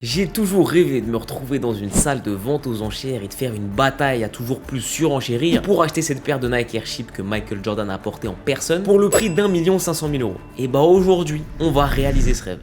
J'ai toujours rêvé de me retrouver dans une salle de vente aux enchères et de faire une bataille à toujours plus surenchérir pour acheter cette paire de Nike Airship que Michael Jordan a portée en personne pour le prix d'1 500 000 €. Et bah aujourd'hui, on va réaliser ce rêve.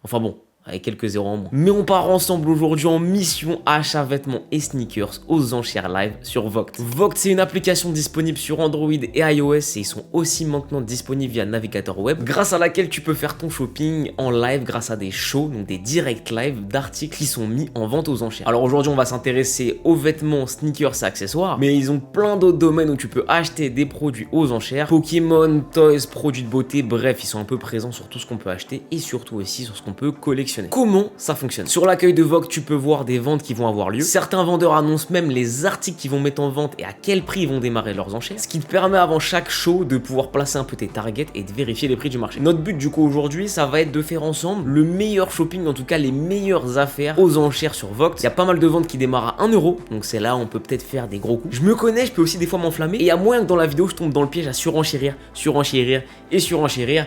Enfin bon, avec quelques zéros en moins. Mais on part ensemble aujourd'hui en mission achat vêtements et sneakers aux enchères live sur Vogt. Vogt, c'est une application disponible sur Android et iOS et ils sont aussi maintenant disponibles via navigateur web, grâce à laquelle tu peux faire ton shopping en live grâce à des shows, donc des directs live d'articles qui sont mis en vente aux enchères. Alors aujourd'hui, on va s'intéresser aux vêtements, sneakers et accessoires, mais ils ont plein d'autres domaines où tu peux acheter des produits aux enchères. Pokémon, toys, produits de beauté, bref, ils sont un peu présents sur tout ce qu'on peut acheter et surtout aussi sur ce qu'on peut collectionner. Comment ça fonctionne? Sur l'accueil de Vogt, tu peux voir des ventes qui vont avoir lieu. Certains vendeurs annoncent même les articles qu'ils vont mettre en vente et à quel prix ils vont démarrer leurs enchères, ce qui te permet avant chaque show de pouvoir placer un peu tes targets et de vérifier les prix du marché. Notre but du coup aujourd'hui, ça va être de faire ensemble le meilleur shopping, en tout cas les meilleures affaires aux enchères sur Vogt. Il y a pas mal de ventes qui démarrent à 1 €, donc c'est là où on peut peut-être faire des gros coups. Je me connais, je peux aussi des fois m'enflammer et il y a moyen que dans la vidéo je tombe dans le piège à surenchérir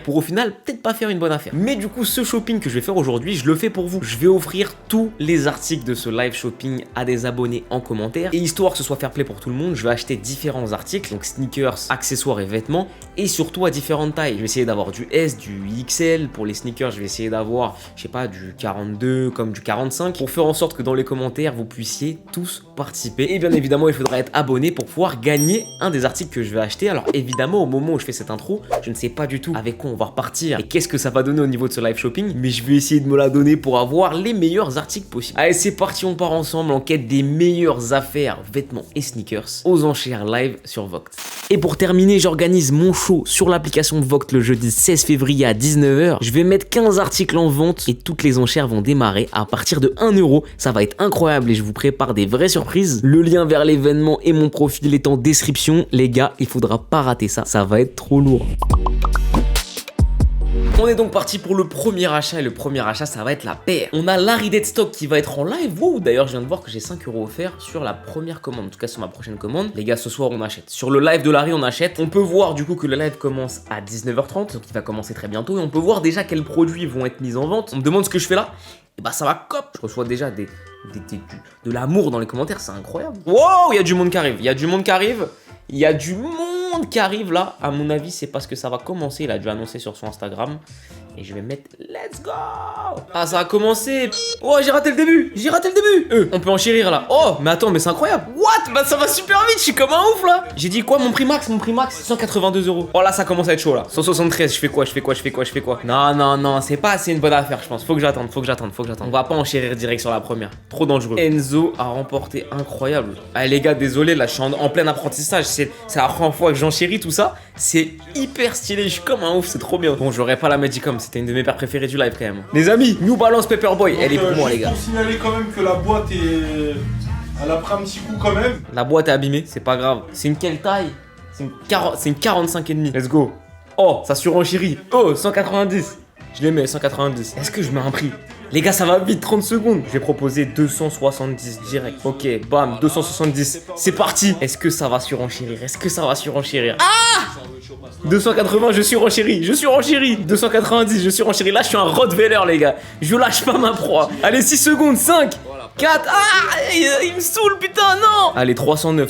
pour au final peut-être pas faire une bonne affaire. Mais du coup, ce shopping que je vais faire aujourd'hui, je le fais pour vous. Je vais offrir tous les articles de ce live shopping à des abonnés en commentaire. Et histoire que ce soit fair play pour tout le monde, je vais acheter différents articles, donc sneakers, accessoires et vêtements, et surtout à différentes tailles. Je vais essayer d'avoir du S, du XL. Pour les sneakers, je vais essayer d'avoir, je sais pas, du 42 comme du 45, pour faire en sorte que dans les commentaires, vous puissiez tous participer. Et bien évidemment, il faudra être abonné pour pouvoir gagner un des articles que je vais acheter. Alors évidemment, au moment où je fais cette intro, je ne sais pas du tout avec quoi on va repartir et qu'est-ce que ça va donner au niveau de ce live shopping, mais je vais essayer de me la donner pour avoir les meilleurs articles possibles. Allez, c'est parti, on part ensemble en quête des meilleures affaires, vêtements et sneakers aux enchères live sur Vogt. Et pour terminer, j'organise mon show sur l'application Vogt le jeudi 16 février à 19 h. Je vais mettre 15 articles en vente et toutes les enchères vont démarrer à partir de 1 €. Ça va être incroyable et je vous prépare des vraies surprises. Le lien vers l'événement et mon profil est en description. Les gars, il faudra pas rater ça, ça va être trop lourd. On est donc parti pour le premier achat et le premier achat ça va être la paire. On a Larry Deadstock qui va être en live. Wow, d'ailleurs je viens de voir que j'ai 5 € offerts sur la première commande, en tout cas sur ma prochaine commande. Les gars, ce soir on achète. Sur le live de Larry on achète. On peut voir du coup que le live commence à 19 h 30, donc il va commencer très bientôt et on peut voir déjà quels produits vont être mis en vente. On me demande ce que je fais là. Et bah ça va cop. Je reçois déjà de l'amour dans les commentaires, c'est incroyable. Wow, il y a du monde qui arrive, il y a du monde qui arrive. Il y a du monde qui arrive là. À mon avis, c'est parce que ça va commencer. Il a dû annoncer sur son Instagram. Et je vais mettre let's go. Ah, ça a commencé. Oh, j'ai raté le début. On peut enchérir là. Oh, mais attends, mais c'est incroyable. What? Bah ça va super vite. Je suis comme un ouf là. J'ai dit quoi? Mon prix max 182 €. Oh là, ça commence à être chaud là. 173. Je fais quoi? Non, c'est pas assez une bonne affaire, je pense. Faut que j'attende. On va pas enchérir direct sur la première. Trop dangereux. Enzo a remporté, incroyable. Allez les gars, désolé là, je suis en plein apprentissage. C'est la première fois que j'enchéris tout ça. C'est hyper stylé. Je suis comme un ouf. C'est trop bien. Bon, j'aurais pas la Magicom. C'était une de mes paires préférées du live quand même. Les amis, New Balance Paperboy, elle est pour moi les gars. Pour signaler quand même que la boîte est... Elle a pris un petit coup quand même. La boîte est abîmée, c'est pas grave. C'est une quelle taille? C'est une 45,5. Let's go. Oh, ça surenchérit. Oh, 190. Je les mets 190. Est-ce que je mets un prix? Les gars, ça va vite, 30 secondes. Je vais proposer 270 direct. Ok, bam, 270. C'est parti. Est-ce que ça va surenchérir? Ah! 280, je surenchéris. 290, je surenchéris. Là, je suis un Rottweiler, les gars. Je lâche pas ma proie. Allez, 6 secondes, 5, 4. Ah! Il me saoule, putain, non! Allez, 309.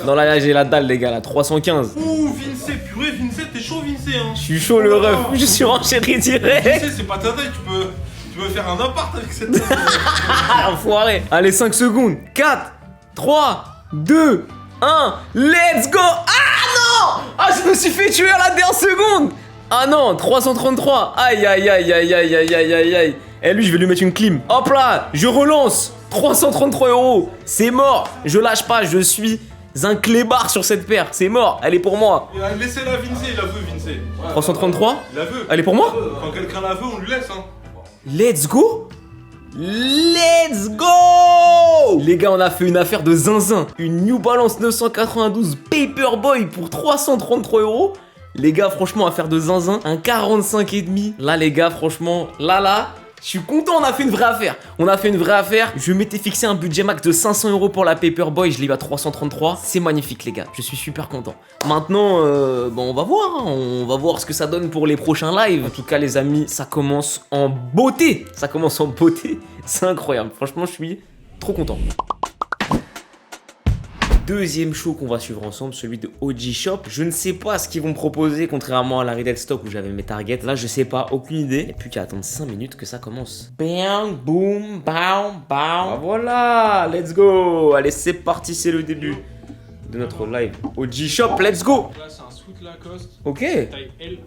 Non, là, j'ai la dalle, les gars, là, 315. Ouh, Vince, purée, Vince, t'es chaud, Vince, hein. Je suis chaud, le ref. Je surenchéris direct. Vince, c'est pas ta taille, tu peux faire un appart avec cette taille. Enfoiré. Allez, 5 secondes. 4, 3, 2, 1. Let's go. Ah non! Ah, je me suis fait tuer à la dernière seconde. Ah non, 333. Aïe. Et lui, je vais lui mettre une clim. Hop là, je relance. 333 €. C'est mort. Je lâche pas, je suis un clébard sur cette paire. C'est mort, elle est pour moi. Laissez-la, Vince, il la veut, Vince. Ouais, 333. il la veut. Elle est pour moi? Quand quelqu'un la veut, on lui laisse, hein. Let's go! Les gars, on a fait une affaire de zinzin. Une New Balance 992 Paperboy pour 333 €. Les gars, franchement, affaire de zinzin. Un 45,5. Là, les gars, franchement, là, Je suis content, on a fait une vraie affaire. On a fait une vraie affaire. Je m'étais fixé un budget max de 500 € pour la Paperboy. Je l'ai eu à 333. C'est magnifique, les gars. Je suis super content. Maintenant, bon, on va voir. Hein. On va voir ce que ça donne pour les prochains lives. En tout cas, les amis, ça commence en beauté. Ça commence en beauté. C'est incroyable. Franchement, je suis trop content. Deuxième show qu'on va suivre ensemble, celui de OG Shop. Je ne sais pas ce qu'ils vont me proposer, contrairement à la Redel Stock où j'avais mes targets. Là, je sais pas, aucune idée. Et plus qu'à attendre 5 minutes que ça commence. Bang, boom, bam, bam. Voilà, let's go. Allez, c'est parti, c'est le début de notre live. OG Shop, let's go. Là, c'est un sweat Lacoste. Ok. Taille L.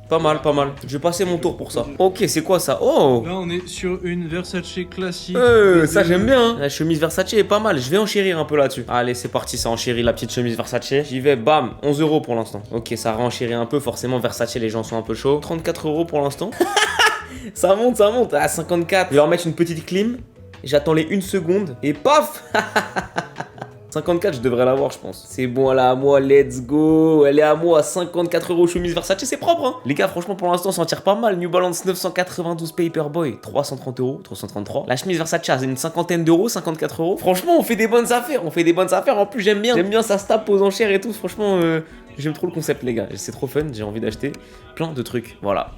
Pas mal, pas mal. Je vais passer mon tour pour ça. Ok, c'est quoi ça? Oh. Là, on est sur une Versace classique. Ça j'aime bien. Hein. La chemise Versace est pas mal. Je vais enchérir un peu là-dessus. Allez, c'est parti, ça enchérit la petite chemise Versace. J'y vais, bam, 11 € pour l'instant. Ok, ça renchérit un peu. Forcément, Versace, les gens sont un peu chauds. 34 € pour l'instant. Ça monte, ça monte. À 54. Je vais leur mettre une petite clim. J'attends les 1 seconde. Et paf. 54, je devrais l'avoir, je pense. C'est bon, elle est à moi, let's go. Elle est à moi, 54 € chemise Versace, c'est propre, hein. Les gars, franchement, pour l'instant, on s'en tire pas mal. New Balance 992 Paperboy, 330 €, 333. La chemise Versace, c'est une cinquantaine d'euros, 54 €. Franchement, on fait des bonnes affaires. On fait des bonnes affaires. En plus, j'aime bien. J'aime bien, ça se tape aux enchères et tout. Franchement, j'aime trop le concept, les gars. C'est trop fun. J'ai envie d'acheter plein de trucs. Voilà.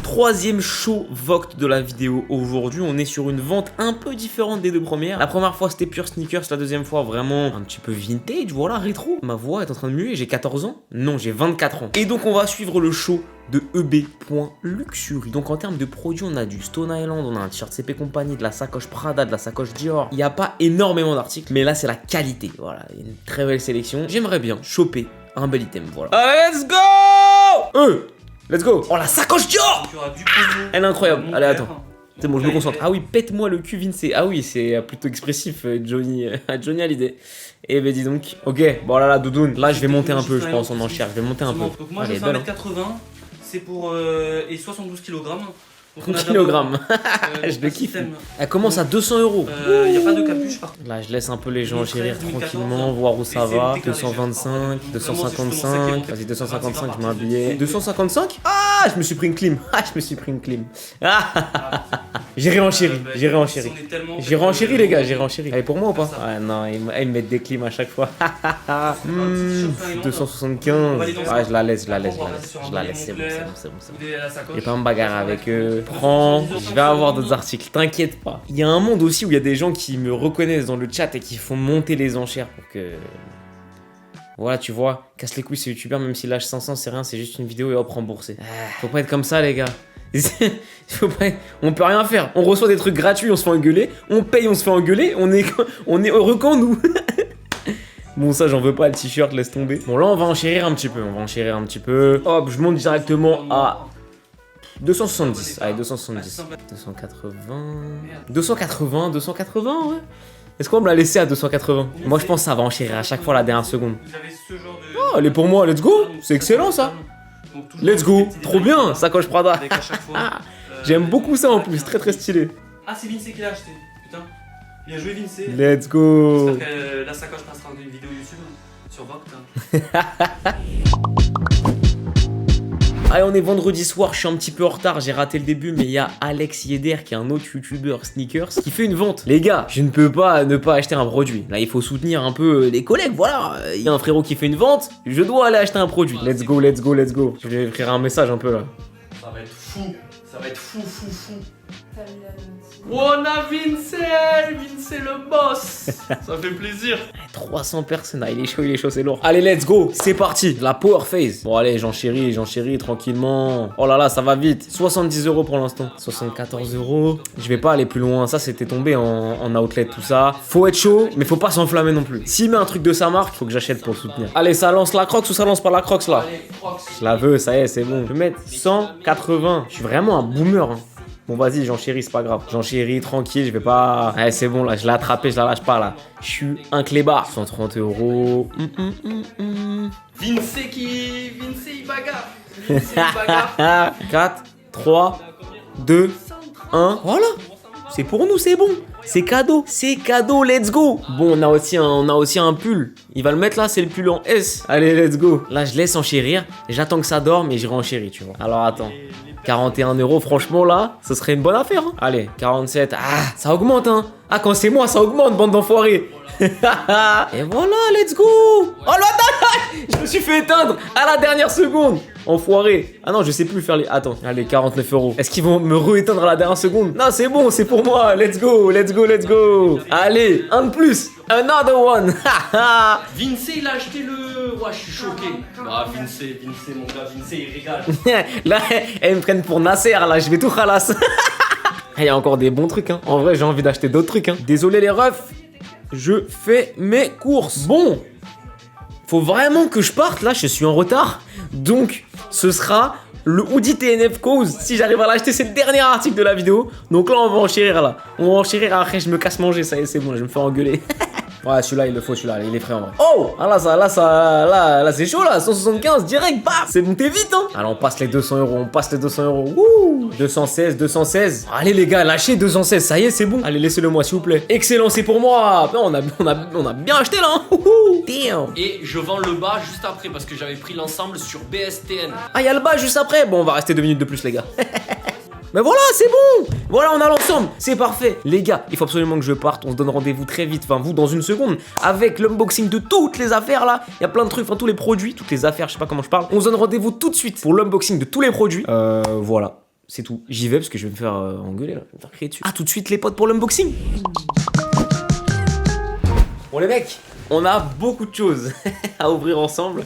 Troisième show Vogt de la vidéo. Aujourd'hui, on est sur une vente un peu différente des deux premières. La première fois, c'était pure sneakers. La deuxième fois, vraiment un petit peu vintage. Voilà, rétro. Ma voix est en train de muer. J'ai 14 ans. Non, j'ai 24 ans. Et donc, on va suivre le show de EB.Luxury. Donc, en termes de produits, on a du Stone Island, on a un t-shirt CP Company, de la sacoche Prada, de la sacoche Dior. Il n'y a pas énormément d'articles, mais là, c'est la qualité. Voilà, il y a une très belle sélection. J'aimerais bien choper un bel item. Voilà. Let's go! Let's go. Oh, la sacoche Dior. Elle est incroyable. Allez, attends. C'est bon, je me concentre. Ah oui, pète-moi le cul, Vince. Ah oui, c'est plutôt expressif, Johnny a l'idée. Eh ben dis donc. Ok, bon là, doudoune. Là, je vais monter un peu, je pense, en enchère. Je vais monter un peu. Donc moi, je fais 1m80. C'est pour... et 72 kg. Kilogramme. Je le kiffe. Elle commence à 200 €. Il n'y a pas de capuche par contre. Là, je laisse un peu les gens chérir tranquillement, voir où ça va. 225, 255. Vas-y, 255, je mets un billet. 255? Ah, je me suis pris une clim. J'ai réenchéri, J'ai réenchéri, les gars, j'ai réenchéri. Elle est pour moi ou pas? Ah non, ils me mettent des clims à chaque fois. 275. Ah, je la laisse, c'est bon. Je vais pas me bagarrer avec eux. Prends, je vais avoir d'autres articles, t'inquiète pas. Il y a un monde aussi où il y a des gens qui me reconnaissent dans le chat et qui font monter les enchères pour que... Voilà, tu vois, casse les couilles, c'est youtubeur, même s'il lâche 500, c'est rien, c'est juste une vidéo et hop, remboursé. Faut pas être comme ça, les gars. On peut rien faire. On reçoit des trucs gratuits, on se fait engueuler. On paye, on se fait engueuler. On est heureux quand nous. Bon, ça, j'en veux pas, le t-shirt, laisse tomber. Bon, là, on va enchérir un petit peu. Hop, je monte directement à 270. Allez, 270. 280, ouais. Est-ce qu'on va me la laisser à 280? Moi, je pense que ça va enchérir à chaque fois la dernière seconde. Oh, elle est pour moi, let's go. C'est excellent, ça. Let's go. Trop bien, sacoche Prada. J'aime beaucoup ça en plus, très stylé. Ah, c'est Vince qui l'a acheté. Putain. Bien joué, Vince. Let's go. J'espère que la sacoche passera dans une vidéo YouTube sur Vogt. Allez, on est vendredi soir, je suis un petit peu en retard, j'ai raté le début, mais il y a Alex Yeder qui est un autre youtubeur sneakers qui fait une vente. Les gars, je ne peux pas ne pas acheter un produit. Là, il faut soutenir un peu les collègues, voilà. Il y a un frérot qui fait une vente, je dois aller acheter un produit. Let's go. Je vais écrire un message un peu là. Ça va être fou. On a Vince le boss. Ça fait plaisir. 300 personnes, ah, il est chaud, c'est lourd. Allez, let's go, c'est parti, la power phase. Bon, allez, j'enchéris tranquillement. Oh là là, ça va vite. 70 € pour l'instant. 74 €. Je vais pas aller plus loin, ça c'était tombé en outlet, tout ça. Faut être chaud, mais faut pas s'enflammer non plus. S'il met un truc de sa marque, faut que j'achète pour le soutenir. Allez, ça lance la Crocs ou ça lance pas la Crocs là? Je la veux, ça y est, c'est bon. Je vais mettre 180. Je suis vraiment un boomer, hein. Bon, vas-y, j'enchéris, c'est pas grave. J'enchéris, tranquille, je vais pas... Allez, c'est bon, là, je l'ai attrapé, je la lâche pas, là. Je suis un clébard. 130 €. Vince, il bagarre. 4, 3, 2, 1. Voilà. C'est pour nous, c'est bon. C'est cadeau, let's go. Bon, on a aussi un pull. Il va le mettre là, c'est le pull en S. Allez, let's go. Là, je laisse enchérir. J'attends que ça dorme et je renchéris, tu vois. Alors, attends. 41 €, franchement, là, ce serait une bonne affaire. Hein. Allez, 47. Ah, ça augmente, hein. Ah, quand c'est moi, ça augmente, bande d'enfoirés. Et voilà, let's go. Oh, attends, je me suis fait éteindre à la dernière seconde. Enfoiré. Ah non, je sais plus faire les... Attends, allez, 49 €. Est-ce qu'ils vont me re-éteindre à la dernière seconde? Non, c'est bon, c'est pour moi. Let's go, let's go, let's go. Allez, un de plus. Another one. Vince, il a acheté le... Ouais, je suis choqué. Ah, Vince, mon gars, Vince, il régale. Là, elles me prennent pour Nasser, là, je vais tout ralasse. Il y a encore des bons trucs, hein. En vrai, j'ai envie d'acheter d'autres trucs, hein. Désolé les refs, je fais mes courses. Bon, faut vraiment que je parte, là, je suis en retard. Donc, ce sera le Hoodie TNF Cause, si j'arrive à l'acheter, c'est le dernier article de la vidéo. Donc là, on va enchérir, là. On va enchérir, après, je me casse manger, ça y est, c'est bon, je vais me faire engueuler. Ouais, celui-là, il le faut, celui-là, il est frais en vrai. Oh, ah là, c'est chaud, là, 175, direct, bam. C'est monté vite, hein. Alors, on passe les 200 €, on passe les 200 €. Wouh, 216. Allez, les gars, lâchez 216, ça y est, c'est bon. Allez, laissez-le moi, s'il vous plaît. Excellent, c'est pour moi. On a bien acheté, là, hein. Damn. Et je vends le bas juste après parce que j'avais pris l'ensemble sur BSTN. Ah, il y a le bas juste après. Bon, on va rester 2 minutes de plus, les gars. Mais voilà, c'est bon. Voilà, on a l'ensemble. C'est parfait. Les gars, il faut absolument que je parte. On se donne rendez-vous très vite, enfin vous, dans une seconde, avec l'unboxing de toutes les affaires là. Il y a plein de trucs, enfin tous les produits, toutes les affaires, je sais pas comment je parle. On se donne rendez-vous tout de suite pour l'unboxing de tous les produits. Voilà, c'est tout. J'y vais parce que je vais me faire engueuler là. Je vais me faire crier dessus. À tout de suite les potes pour l'unboxing. Bon les mecs, on a beaucoup de choses à ouvrir ensemble.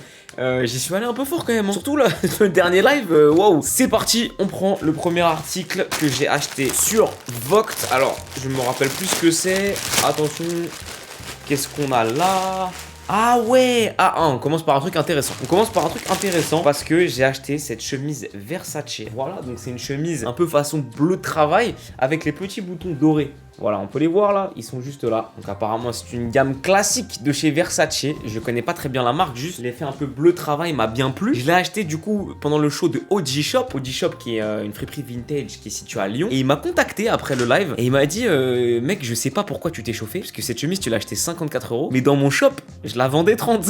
J'y suis allé un peu fort quand même, hein. Surtout là, le dernier live, waouh. C'est parti, on prend le premier article que j'ai acheté sur Vogt. Alors, je me rappelle plus ce que c'est. Attention, qu'est-ce qu'on a là? Ah ouais, on commence par un truc intéressant. On commence par un truc intéressant parce que j'ai acheté cette chemise Versace. Voilà, donc c'est une chemise un peu façon bleu de travail avec les petits boutons dorés. Voilà, on peut les voir là, ils sont juste là. Donc apparemment c'est une gamme classique de chez Versace. Je connais pas très bien la marque, juste l'effet un peu bleu travail m'a bien plu. Je l'ai acheté du coup pendant le show de OG Shop. OG Shop qui est une friperie vintage qui est située à Lyon. Et il m'a contacté après le live et il m'a dit mec, je sais pas pourquoi tu t'es chauffé parce que cette chemise tu l'as acheté 54 €, mais dans mon shop je la vendais 30.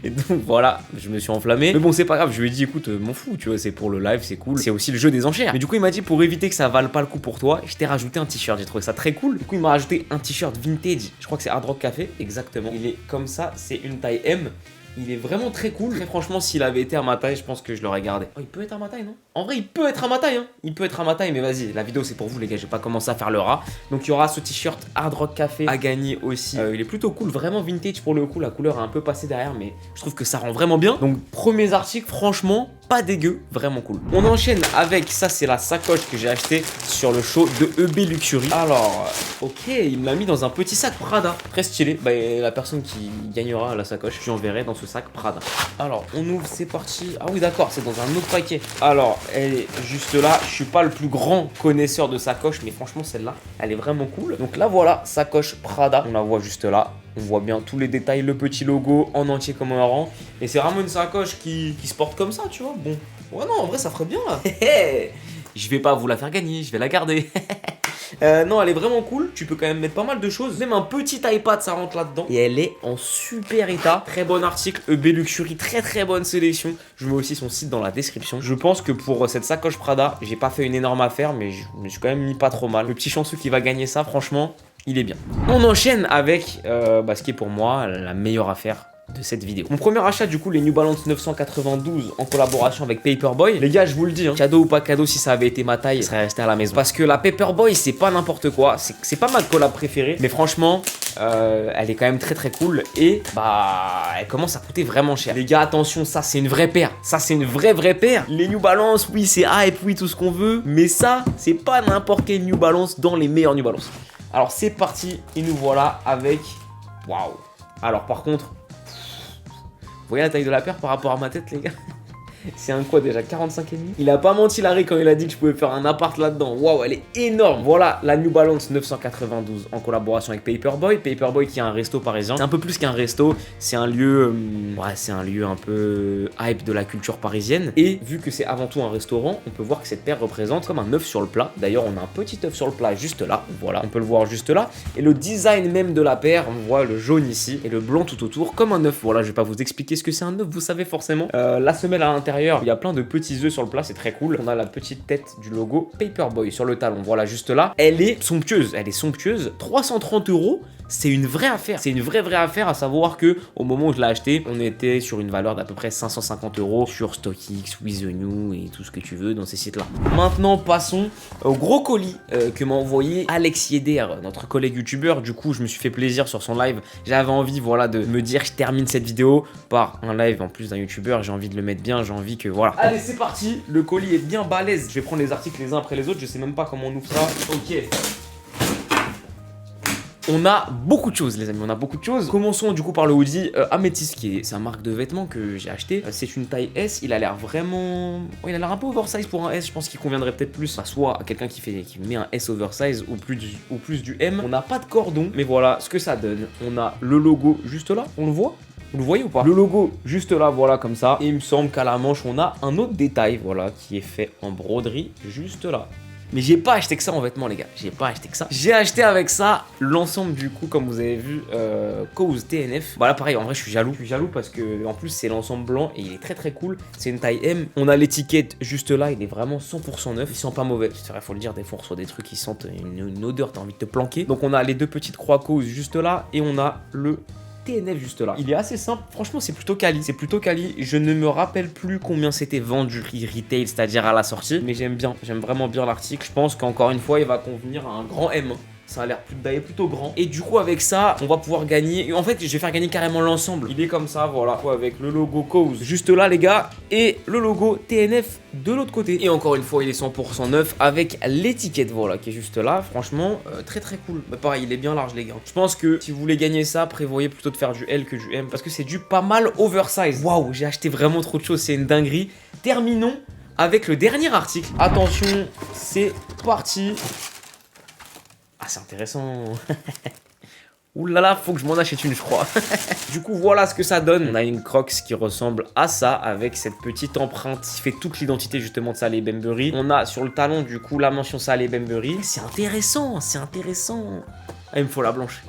Et donc voilà, je me suis enflammé. Mais bon, c'est pas grave, je lui ai dit écoute, m'en fous, tu vois, c'est pour le live, c'est cool. C'est aussi le jeu des enchères. Mais du coup, il m'a dit pour éviter que ça vale pas le coup pour toi, je t'ai rajouté un t-shirt. J'ai trouvé ça très cool. Du coup, il m'a rajouté un t-shirt vintage. Je crois que c'est Hard Rock Café, exactement. Il est comme ça, c'est une taille M. Il est vraiment très cool. Très franchement, s'il avait été à ma taille, je pense que je l'aurais gardé. Oh, il peut être à ma taille, non? En vrai, il peut être à ma taille, hein. Il peut être à ma taille, mais vas-y, la vidéo c'est pour vous, les gars. Je vais pas commencer à faire le rat. Donc, il y aura ce t-shirt Hard Rock Café à gagner aussi. Il est plutôt cool, vraiment vintage pour le coup. La couleur est un peu passée derrière, mais je trouve que ça rend vraiment bien. Donc, premiers articles, franchement, pas dégueu, vraiment cool. On enchaîne avec ça, c'est la sacoche que j'ai achetée sur le show de EB Luxury. Alors, ok, il me l'a mis dans un petit sac Prada. Très stylé. Bah, la personne qui gagnera la sacoche, je l'enverrai dans ce sac Prada. Alors, on ouvre, c'est parti. Ah oui, d'accord, c'est dans un autre paquet. Alors, elle est juste là. Je suis pas le plus grand connaisseur de sacoche, mais franchement, celle-là, elle est vraiment cool. Donc là, voilà, sacoche Prada. On la voit juste là. On voit bien tous les détails, le petit logo en entier comme un rang. Et c'est vraiment une sacoche qui se porte comme ça, tu vois. Bon, ouais, non, en vrai, ça ferait bien là. Je vais pas vous la faire gagner, je vais la garder. Non, elle est vraiment cool. Tu peux quand même mettre pas mal de choses. Même un petit iPad, ça rentre là-dedans. Et elle est en super état. Très bon article. EB Luxury, très très bonne sélection. Je mets aussi son site dans la description. Je pense que pour cette sacoche Prada, j'ai pas fait une énorme affaire, mais je me suis quand même mis pas trop mal. Le petit chanceux qui va gagner ça, franchement, il est bien. On enchaîne avec ce qui est pour moi la meilleure affaire de cette vidéo. Mon premier achat, du coup, les New Balance 992 en collaboration avec Paperboy. Les gars, je vous le dis, hein, cadeau ou pas cadeau, si ça avait été ma taille, ça serait resté à la maison. Parce que la Paperboy, c'est pas n'importe quoi. C'est pas ma collab préférée. Mais franchement, elle est quand même très très cool. Et bah, elle commence à coûter vraiment cher. Les gars, attention, ça c'est une vraie paire. Ça c'est une vraie paire. Les New Balance, oui, c'est hype, oui, tout ce qu'on veut. Mais ça, c'est pas n'importe quel New Balance dans les meilleurs New Balance. Alors c'est parti. Et nous voilà avec... Waouh. Alors par contre... Vous voyez la taille de la paire par rapport à ma tête, les gars? C'est un quoi déjà, 45,5. Il a pas menti Larry quand il a dit que je pouvais faire un appart là-dedans. Waouh, elle est énorme. Voilà la New Balance 992 en collaboration avec Paperboy. Paperboy qui est un resto parisien. C'est un peu plus qu'un resto, c'est un lieu, c'est un lieu un peu hype de la culture parisienne. Et vu que c'est avant tout un restaurant, on peut voir que cette paire représente comme un œuf sur le plat. D'ailleurs, on a un petit œuf sur le plat juste là. Voilà, on peut le voir juste là. Et le design même de la paire, on voit le jaune ici et le blanc tout autour comme un œuf. Voilà, je vais pas vous expliquer ce que c'est un œuf, vous savez forcément. La semelle à l'intérieur, il y a plein de petits œufs sur le plat, c'est très cool. On a la petite tête du logo Paperboy sur le talon. Voilà, juste là. Elle est somptueuse. 330 €. C'est une vraie affaire. C'est une vraie affaire, à savoir que au moment où je l'ai acheté, on était sur une valeur d'à peu près 550 € sur StockX, With The New et tout ce que tu veux dans ces sites-là. Maintenant, passons au gros colis que m'a envoyé Alex Yeder, notre collègue youtubeur. Du coup, je me suis fait plaisir sur son live. J'avais envie, voilà, de me dire, je termine cette vidéo par un live en plus d'un youtubeur. J'ai envie de le mettre bien, j'ai envie que voilà. Allez, c'est parti. Le colis est bien balèze. Je vais prendre les articles les uns après les autres. Je sais même pas comment on ouvre ça. Ok. On a beaucoup de choses les amis, on a beaucoup de choses. Commençons du coup par le hoodie Amethyst, c'est une marque de vêtements que j'ai acheté. C'est une taille S, il a l'air vraiment... il a l'air un peu oversize pour un S, je pense qu'il conviendrait peut-être plus soit à quelqu'un qui met un S oversize ou plus du M. On n'a pas de cordon, mais voilà ce que ça donne. On a le logo juste là, on le voit ? Vous le voyez ou pas? Le logo juste là, voilà comme ça. Et il me semble qu'à la manche on a un autre détail, voilà, qui est fait en broderie juste là. Mais j'ai pas acheté que ça en vêtements les gars, j'ai pas acheté que ça. J'ai acheté avec ça l'ensemble du coup comme vous avez vu Cause TNF. Voilà pareil, en vrai je suis jaloux parce que en plus c'est l'ensemble blanc et il est très cool. C'est une taille M, on a l'étiquette juste là, il est vraiment 100% neuf. Il sent pas mauvais, c'est vrai faut le dire, des fois on reçoit des trucs qui sentent une odeur, t'as envie de te planquer. Donc on a les deux petites croix Cause juste là et on a le TNF juste là. Il est assez simple, franchement c'est plutôt quali. Je ne me rappelle plus combien c'était vendu retail, c'est-à-dire à la sortie, mais j'aime vraiment bien l'article. Je pense qu'encore une fois il va convenir à un grand M. Ça a l'air d'aller plutôt grand. Et du coup avec ça on va pouvoir gagner. En fait je vais faire gagner carrément l'ensemble. Il est comme ça, voilà, avec le logo Cause juste là les gars, et le logo TNF de l'autre côté. Et encore une fois il est 100% neuf avec l'étiquette, voilà, qui est juste là. Franchement très cool. Mais pareil il est bien large les gars. Je pense que si vous voulez gagner ça, prévoyez plutôt de faire du L que du M, parce que c'est du pas mal oversize. Waouh, j'ai acheté vraiment trop de choses, c'est une dinguerie. Terminons avec le dernier article. Attention, c'est parti. Ah, c'est intéressant. Ouh là là, faut que je m'en achète une, je crois. Du coup, voilà ce que ça donne. On a une Crocs qui ressemble à ça, avec cette petite empreinte qui fait toute l'identité justement de Saleh Bembury. On a sur le talon, du coup, la mention Saleh Bembury. C'est intéressant. Ah, il me faut la blanche,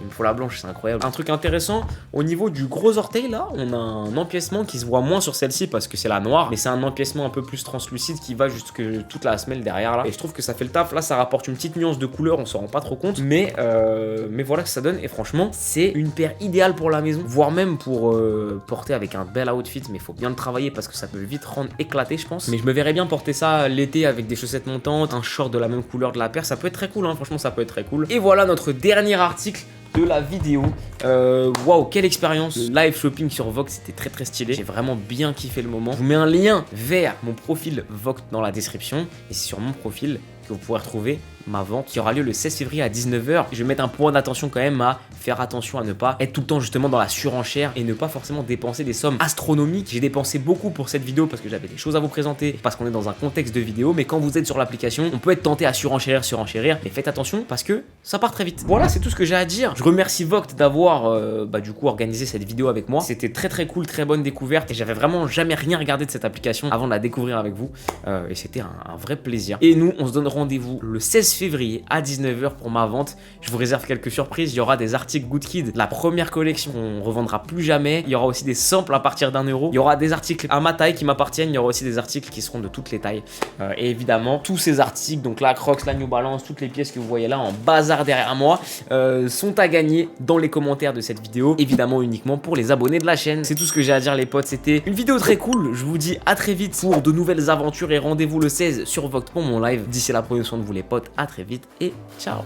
c'est incroyable. Un truc intéressant, au niveau du gros orteil là, on a un empiècement qui se voit moins sur celle-ci parce que c'est la noire, mais c'est un empiècement un peu plus translucide qui va jusque toute la semelle derrière là. Et je trouve que ça fait le taf. Là, ça rapporte une petite nuance de couleur, on s'en rend pas trop compte, mais voilà ce que ça donne. Et franchement, c'est une paire idéale pour la maison, voire même pour porter avec un bel outfit, mais il faut bien le travailler parce que ça peut vite rendre éclaté, je pense. Mais je me verrais bien porter ça l'été avec des chaussettes montantes, un short de la même couleur de la paire, ça peut être très cool, hein. Franchement, ça peut être très cool. Et voilà notre dernier article de la vidéo. Waouh, quelle expérience. Le live shopping sur Vogt, c'était très stylé. J'ai vraiment bien kiffé le moment. Je vous mets un lien vers mon profil Vogt dans la description, et c'est sur mon profil que vous pourrez retrouver ma vente qui aura lieu le 16 février à 19 h. Je vais mettre un point d'attention quand même à faire attention à ne pas être tout le temps justement dans la surenchère et ne pas forcément dépenser des sommes astronomiques. J'ai dépensé beaucoup pour cette vidéo parce que j'avais des choses à vous présenter, parce qu'on est dans un contexte de vidéo, mais quand vous êtes sur l'application, on peut être tenté à surenchérir, mais faites attention parce que ça part très vite. Voilà, c'est tout ce que j'ai à dire. Je remercie Vogt d'avoir du coup organisé cette vidéo avec moi. C'était très cool, très bonne découverte, et j'avais vraiment jamais rien regardé de cette application avant de la découvrir avec vous, et c'était un vrai plaisir. Et nous, on se donne rendez-vous le 16 février à 19 h pour ma vente. Je vous réserve quelques surprises. Il y aura des articles Good Kid, la première collection qu'on revendra plus jamais. Il y aura aussi des samples à partir d'1 €. Il y aura des articles à ma taille qui m'appartiennent. Il y aura aussi des articles qui seront de toutes les tailles. Et évidemment, tous ces articles, donc la Crocs, la New Balance, toutes les pièces que vous voyez là en bazar derrière moi, sont à gagner dans les commentaires de cette vidéo. Évidemment, uniquement pour les abonnés de la chaîne. C'est tout ce que j'ai à dire les potes. C'était une vidéo très cool. Je vous dis à très vite pour de nouvelles aventures et rendez-vous le 16 sur Vogt pour mon live. D'ici là, prenez soin de vous les potes. À très vite et ciao.